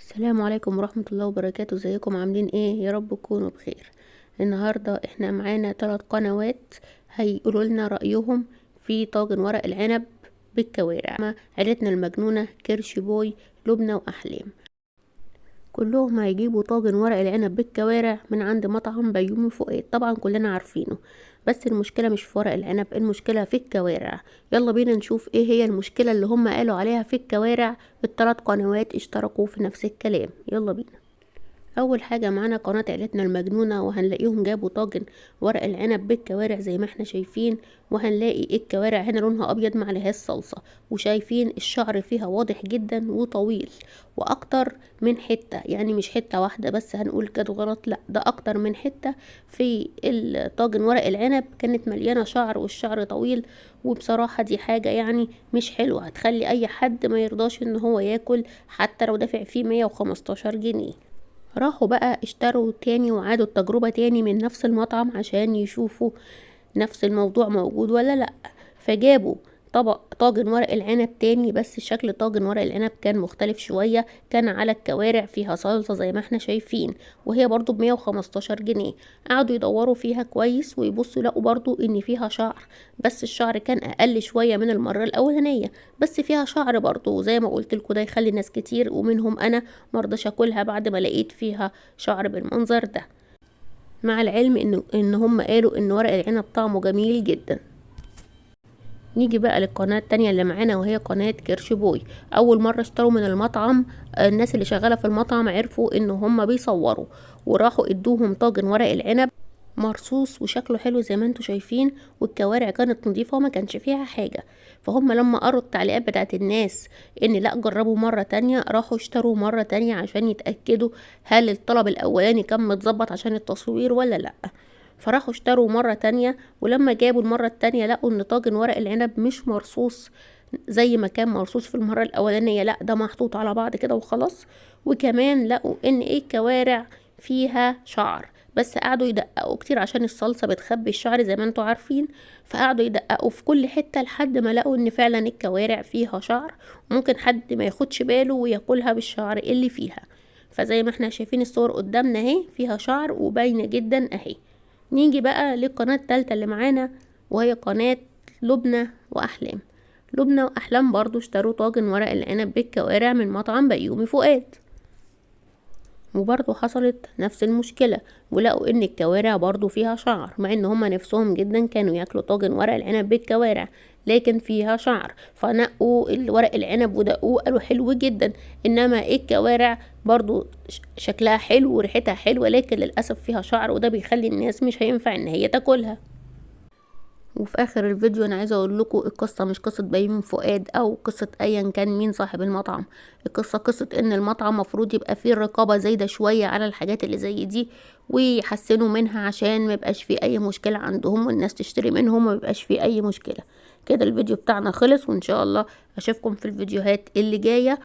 السلام عليكم ورحمة الله وبركاته. ازيكم عاملين ايه؟ يا رب تكونوا بخير. النهاردة احنا معانا 3 قنوات هيقولوا لنا رأيهم في طاجن ورق العنب بالكوارع. عيلتنا المجنونة، كرش بوي، لبنى وأحلام. كلهم هيجيبوا طاجن ورق العنب بالكوارع من عند مطعم بيومي فؤاد، طبعا كلنا عارفينه. بس المشكلة مش في ورق العنب، المشكلة في الكوارع. يلا بينا نشوف ايه هي المشكلة اللي هم قالوا عليها في الكوارع. ال3 قنوات اشتركوا في نفس الكلام. يلا بينا. اول حاجه معانا قناه عيلتنا المجنونه، وهنلاقيهم جابوا طاجن ورق العنب بالكوارع زي ما احنا شايفين. وهنلاقي الكوارع هنا لونها ابيض معلهاش صلصه، وشايفين الشعر فيها واضح جدا وطويل واكتر من حته، يعني مش حته واحده بس هنقول كده غلط، لا ده اكتر من حته. في الطاجن ورق العنب كانت مليانه شعر والشعر طويل. وبصراحه دي حاجه يعني مش حلوه، هتخلي اي حد ما يرضاش ان هو ياكل حتى لو دافع فيه 115 جنيه. راحوا بقى اشتروا تاني وعادوا التجربة تاني من نفس المطعم عشان يشوفوا نفس الموضوع موجود ولا لأ. فجابوا طبق طاجن ورق العنب تاني، بس شكل طاجن ورق العنب كان مختلف شوية، كان على الكوارع فيها صلصة زي ما احنا شايفين، وهي برضو ب115 جنيه. قعدوا يدوروا فيها كويس ويبصوا لقوا برضو ان فيها شعر، بس الشعر كان اقل شوية من المرة الاولانية، بس فيها شعر برضو زي ما قلت لكم، ده يخلي ناس كتير ومنهم انا مرضاش اكلها بعد ما لقيت فيها شعر بالمنظر ده. مع العلم ان هم قالوا ان ورق العنب طعمه جميل جدا. نيجي بقى للقناة التانية اللي معانا، وهي قناة كرش بوي. اول مرة اشتروا من المطعم، الناس اللي شغالة في المطعم عرفوا ان هم بيصوروا، وراحوا ادوهم طاجن ورق العنب مرصوص وشكله حلو زي ما انتوا شايفين، والكوارع كانت نظيفة وما كانش فيها حاجة. فهم لما قروا التعليقات بتاعت الناس ان لا جربوا مرة تانية، راحوا اشتروا مرة تانية عشان يتأكدوا هل الطلب الاولاني كان متظبط عشان التصوير ولا لا. فراحوا اشتروا مرة تانية، ولما جابوا المرة التانية لقوا ان طاجن ورق العنب مش مرصوص زي ما كان مرصوص في المرة الاولانية، لا ده محطوط على بعض كده وخلاص. وكمان لقوا ان ايه الكوارع فيها شعر، بس قعدوا يدققوا كتير عشان الصلصة بتخبي الشعر زي ما انتوا عارفين. فقعدوا يدققوا في كل حتة لحد ما لقوا ان فعلا الكوارع فيها شعر، وممكن حد ما ياخدش باله وياكلها بالشعر اللي فيها. فزي ما احنا شايفين الصور قدامنا اهي فيها شعر وباينة جدا اهي. نيجي بقى للقناة التالتة اللي معانا، وهي قناة لبنى وأحلام. لبنى وأحلام برضو اشتروا طاجن ورق العنب بالكوارع من مطعم بيومي فؤاد، وبرضو حصلت نفس المشكلة، ولقوا ان الكوارع برضو فيها شعر، مع ان هما نفسهم جدا كانوا ياكلوا طاجن ورق العنب بالكوارع، لكن فيها شعر. فنقوا ورق العنب ودقوه قالوا حلو جدا، انما الكوارع برضو شكلها حلو وريحتها حلوة، لكن للأسف فيها شعر، وده بيخلي الناس مش هينفع ان هي تاكلها. وفي اخر الفيديو انا عايزه اقول لكم القصه مش قصه بيومي فؤاد او قصه ايا كان مين صاحب المطعم. القصه قصه ان المطعم مفروض يبقى فيه رقابه زايده شويه على الحاجات اللي زي دي، ويحسنوا منها عشان ما يبقاش فيه اي مشكله عندهم والناس تشتري منهم، وما يبقاش فيه اي مشكله. كده الفيديو بتاعنا خلص، وان شاء الله اشوفكم في الفيديوهات اللي جايه.